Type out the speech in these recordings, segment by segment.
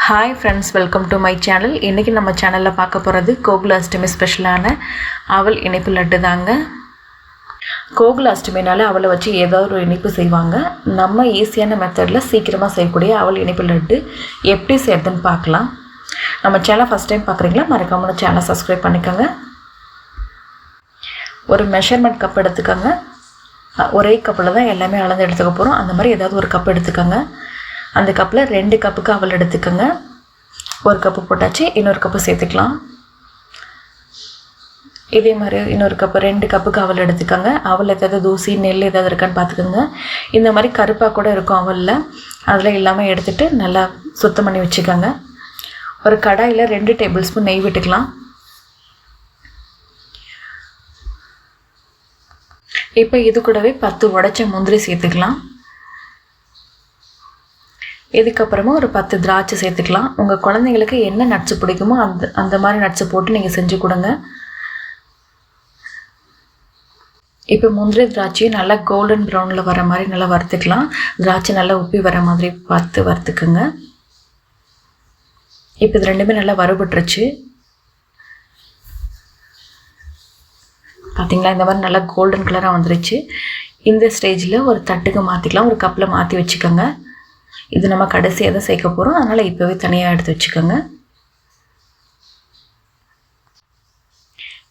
Hi friends, welcome to my channel. இன்றைக்கி நம்ம சேனலில் பார்க்க போகிறது கோகுலாஷ்டமி ஸ்பெஷலான அவல் இனிப்பு லட்டு தாங்க. கோகுலாஷ்டமினால அவளை வச்சு ஏதாவது ஒரு இனிப்பு செய்வாங்க. நம்ம ஈஸியான மெத்தடில் சீக்கிரமாக செய்யக்கூடிய அவல் இனிப்பு லட்டு எப்படி செய்யறதுன்னு பார்க்கலாம். நம்ம சேனலை ஃபஸ்ட் டைம் பார்க்குறீங்களா? மறக்காம சேனலை சப்ஸ்கிரைப் பண்ணிக்கோங்க. ஒரு மெஷர்மெண்ட் கப் எடுத்துக்கோங்க. ஒரே கப்பில் தான் எல்லாமே அளந்து எடுத்துக்க போகிறோம். அந்த மாதிரி ஏதாவது ஒரு கப் எடுத்துக்கோங்க. அந்த கப்பில் 2 கப்புக்கு அவல் எடுத்துக்கோங்க. ஒரு கப்பு போட்டாச்சு, இன்னொரு கப்பு சேர்த்துக்கலாம். இதே மாதிரி இன்னொரு கப்பு 2 கப்புக்கு அவல் எடுத்துக்கோங்க. அவல் ஏதாவது தூசி நெல் ஏதாவது இருக்கான்னு பார்த்துக்கோங்க. இந்த மாதிரி கருப்பாக கூட இருக்கும் அவலில், அதில் இல்லாமல் எடுத்துகிட்டு நல்லா சுத்தம் பண்ணி வச்சுக்கோங்க. ஒரு கடாயில் 2 டேபிள் ஸ்பூன் நெய் விட்டுக்கலாம். இப்போ இது கூடவே 10 உடைச்ச முந்திரி சேர்த்துக்கலாம். இதுக்கப்புறமா ஒரு 10 திராட்சை சேர்த்துக்கலாம். உங்கள் குழந்தைங்களுக்கு என்ன நட்ஸு பிடிக்குமோ அந்த மாதிரி நட்ஸை போட்டு நீங்கள் செஞ்சு கொடுங்க. இப்போ முந்திரி திராட்சையும் நல்லா கோல்டன் ப்ரௌனில் வர மாதிரி நல்லா வறுத்துக்கலாம். திராட்சை நல்லா உப்பி வர மாதிரி பார்த்து வறுத்துக்குங்க. இப்போ இது ரெண்டுமே நல்லா வறுபட்டுருச்சு. பார்த்திங்களா, இந்த மாதிரி நல்லா கோல்டன் கலராக வந்துருச்சு. இந்த ஸ்டேஜில் ஒரு தட்டுக்கு மாற்றிக்கலாம். ஒரு கப்பில் மாற்றி வச்சுக்கோங்க. இது நம்ம கடைசியாக தான் சேர்க்க போகிறோம், அதனால் இப்போவே தனியாக எடுத்து வச்சுக்கோங்க.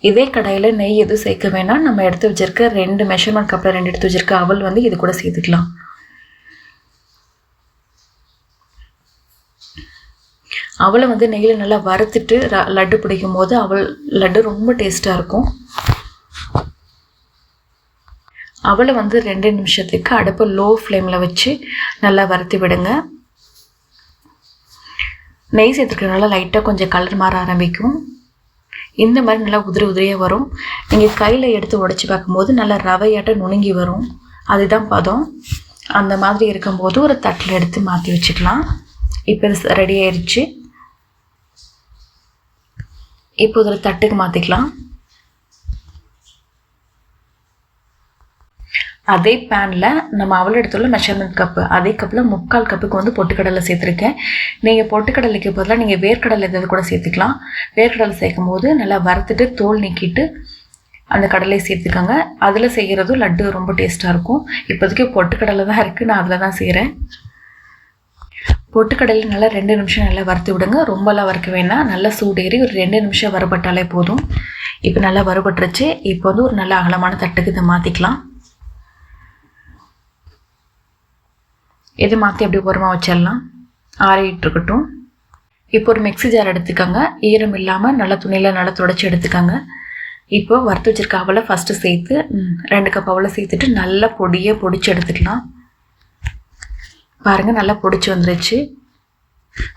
இதே கடாயில் நெய் எதுவும் சேர்க்க வேணாம். நம்ம எடுத்து வச்சுருக்க 2 மெஷர்மெண்ட் கப்பில் 2 எடுத்து வச்சுருக்க அவல் வந்து இது கூட சேர்த்துக்கலாம். அவளை வந்து நெய்யில் நல்லா வறுத்துட்டு லட்டு பிடிக்கும் போது அவல் லட்டு ரொம்ப டேஸ்ட்டாக இருக்கும். அவளை வந்து 2 நிமிஷத்துக்கு அடுப்பை லோ ஃப்ளேமில் வச்சு நல்லா வறுத்து விடுங்க. நெய் சேர்த்துக்கிறதுனால லைட்டாக கொஞ்சம் கலர் மாற ஆரம்பிக்கும். இந்த மாதிரி நல்லா உதிரியாக வரும். நீங்கள் கையில் எடுத்து உடைச்சி பார்க்கும்போது நல்லா ரவையாட்ட நுணுங்கி வரும். அதுதான் பதம். அந்த மாதிரி இருக்கும்போது ஒரு தட்டில் எடுத்து மாற்றி வச்சுக்கலாம். இப்போ இது ரெடி ஆயிடுச்சு. இப்போ ஒரு தட்டுக்கு மாற்றிக்கலாம். அதே பேனில் நம்ம அவல் எடுத்துள்ள மெஷர்மெண்ட் கப்பு, அதே கப்பில் 3/4 கப்புக்கு வந்து பொட்டுக்கடலை சேர்த்துருக்கேன். நீங்கள் பொட்டுக்கடலைக்கு பதிலாக நீங்கள் வேர்க்கடலை எதாவது கூட சேர்த்துக்கலாம். வேர்க்கடலை சேர்க்கும் போது நல்லா வறுத்துட்டு தோல் நீக்கிட்டு அந்த கடலையை சேர்த்துக்கோங்க. அதில் செய்கிறதும் லட்டு ரொம்ப டேஸ்ட்டாக இருக்கும். இப்போதைக்கு பொட்டுக்கடலை தான் இருக்குது, நான் அதில் தான் செய்கிறேன். பொட்டுக்கடலை நல்லா 2 நிமிஷம் நல்லா வறுத்து விடுங்க. ரொம்பலாம் வறுக்க வேணாம். நல்லா சூடேறி ஒரு 2 நிமிஷம் வறுபட்டாலே போதும். இப்போ நல்லா வறுபட்டுருச்சு. இப்போ வந்து ஒரு நல்ல அகலமான தட்டுக்கு இதை மாற்றிக்கலாம். இதை மாற்றி அப்படி ஓரமாக வச்சிடலாம். ஆறிட்டு இருக்கட்டும். இப்போ ஒரு மிக்ஸி ஜார் எடுத்துக்கோங்க. ஈரம் இல்லாமல் நல்லா துணியில் நல்லா துடைச்சி எடுத்துக்கோங்க. இப்போ வறுத்து வச்சுருக்க அவலை ஃபஸ்ட்டு சேர்த்து 2 கப் அவலை சேர்த்துட்டு நல்லா பொடிச்சு எடுத்துக்கலாம். பாருங்கள், நல்லா பொடிச்சு வந்துருச்சு.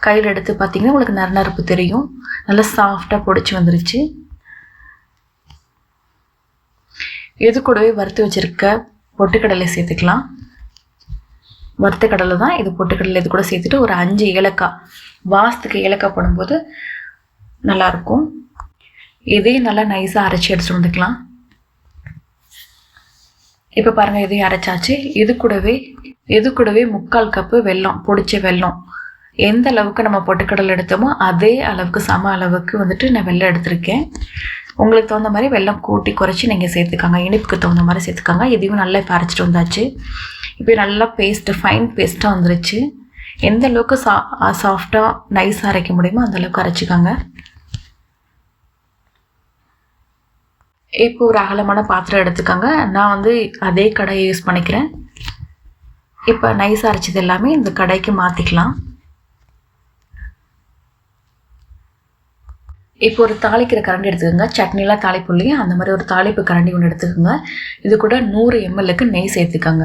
கையில் எடுத்து பார்த்தீங்கன்னா உங்களுக்கு நறுநறுப்பு தெரியும். நல்லா சாஃப்டாக பொடிச்சு வந்துருச்சு. இது கூடவே வறுத்து வச்சுருக்க பொட்டுக்கடலை சேர்த்துக்கலாம். வறுத்த கடலை தான் இது. பொட்டுக்கடலை இது கூட சேர்த்துட்டு ஒரு 5 ஏலக்காய், வாசத்துக்கு ஏலக்காய் போடும்போது நல்லாயிருக்கும். இதையும் நல்லா நைஸாக அரைச்சி எடுத்துகிட்டு வந்துக்கலாம். இப்போ பாருங்கள், இதையும் அரைச்சாச்சு. இது கூடவே 3/4 கப்பு வெல்லம், பொடிச்ச வெல்லம். எந்த அளவுக்கு நம்ம பொட்டுக்கடலை எடுத்தோமோ அதே அளவுக்கு சம அளவுக்கு வந்துட்டு நான் வெல்லம் எடுத்திருக்கேன். உங்களுக்கு தகுந்த மாதிரி வெல்லம் கூட்டி குறைச்சி நீங்கள் சேர்த்துக்காங்க. இனிப்புக்கு தகுந்த மாதிரி சேர்த்துக்காங்க. இதையும் நல்லா இப்போ அரைச்சிட்டு வந்தாச்சு. இப்போ நல்லா ஃபைன் பேஸ்ட்டாக வந்துருச்சு. எந்த அளவுக்கு சாஃப்டாக நைஸாக அரைக்க முடியுமோ அந்த அளவுக்கு அரைச்சிக்காங்க. இப்போ ஒரு அகலமான பாத்திரம் எடுத்துக்கோங்க. நான் வந்து அதே கடாயை யூஸ் பண்ணிக்கிறேன். இப்போ நைஸாக அரைச்சது எல்லாமே இந்த கடாய்க்கு மாற்றிக்கலாம். இப்போ ஒரு தாளிக்கிற கரண்டி எடுத்துக்கோங்க. சட்னிலாம் தாளிப்புள்ளையும் அந்த மாதிரி ஒரு தாளிப்பு கரண்டி ஒன்று எடுத்துக்கோங்க. இது கூட 100 mlக்கு நெய் சேர்த்துக்கோங்க.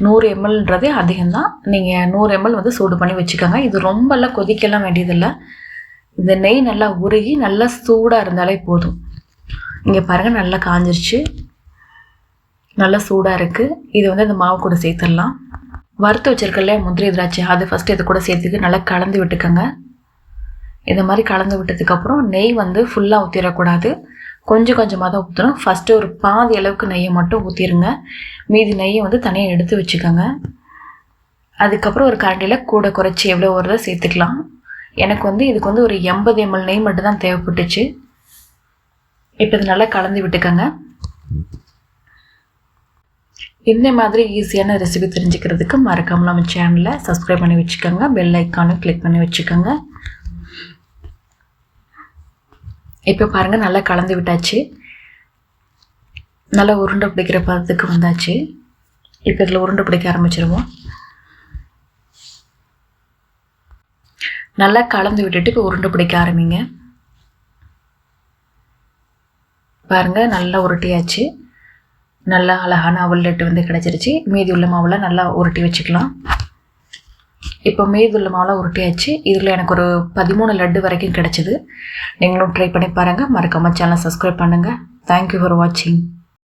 100 mlன்றதே அதிகம்தான். நீங்கள் 100 ml வந்து சூடு பண்ணி வச்சுக்கோங்க. இது ரொம்பலாம் கொதிக்கலாம் வேண்டியதில்லை. இந்த நெய் நல்லா உருகி நல்லா சூடாக இருந்தாலே போதும். இங்கே பாருங்கள், நல்லா காஞ்சிருச்சு, நல்லா சூடாக இருக்குது. இது வந்து இந்த மாவு கூட சேர்த்துடலாம். வறுத்து வச்சுருக்கல முந்திரி திராட்சை, அது ஃபஸ்ட்டு இது கூட சேர்த்துக்கு நல்லா கலந்து விட்டுக்கோங்க. இந்த மாதிரி கலந்து விட்டதுக்கப்புறம் நெய் வந்து ஃபுல்லாக ஊற்றிடக்கூடாது, கொஞ்சம் கொஞ்சமாக தான் ஊற்றணும். ஃபஸ்ட்டு ஒரு பாதி அளவுக்கு நெய்யை மட்டும் ஊற்றிடுங்க. மீதி நெய்யை வந்து தனியாக எடுத்து வச்சுக்கோங்க. அதுக்கப்புறம் ஒரு கரண்டியில் கூட குறைச்சி எவ்வளோ வருதோ சேர்த்துக்கலாம். எனக்கு வந்து இதுக்கு வந்து ஒரு 80 ml நெய் மட்டும் தான் தேவைப்பட்டுச்சு. இப்போ இது நல்லா கலந்து விட்டுக்கோங்க. இந்த மாதிரி ஈஸியான ரெசிபி தெரிஞ்சுக்கிறதுக்கு மறக்காமல் நம்ம சேனலை சப்ஸ்கிரைப் பண்ணி வச்சுக்கோங்க. பெல் ஐக்கானும் கிளிக் பண்ணி வச்சுக்கோங்க. இப்போ பாருங்கள் நல்லா கலந்து விட்டாச்சு. நல்லா உருண்டை பிடிக்கிற பதத்துக்கு வந்தாச்சு. இப்போ இதில் உருண்டை பிடிக்க ஆரம்பிச்சிருவோம். நல்லா கலந்து விட்டுட்டு இப்போ உருண்டை பிடிக்க ஆரம்பிங்க. பாருங்கள் நல்லா உருட்டியாச்சு. நல்லா அழகான அவல் லட்டு வந்து கிடச்சிருச்சு. மீதி உள்ள மாவில் நல்லா உருட்டி வச்சுக்கலாம். இப்போ மீதி உள்ள மாவில் உருட்டியாச்சு. இதில் எனக்கு ஒரு 13 லட்டு வரைக்கும் கிடச்சிது. நீங்களும் ட்ரை பண்ணி பாருங்கள். மறக்காமல் சேனலை சப்ஸ்கிரைப் பண்ணுங்கள். தேங்க்யூ ஃபார் வாட்சிங்.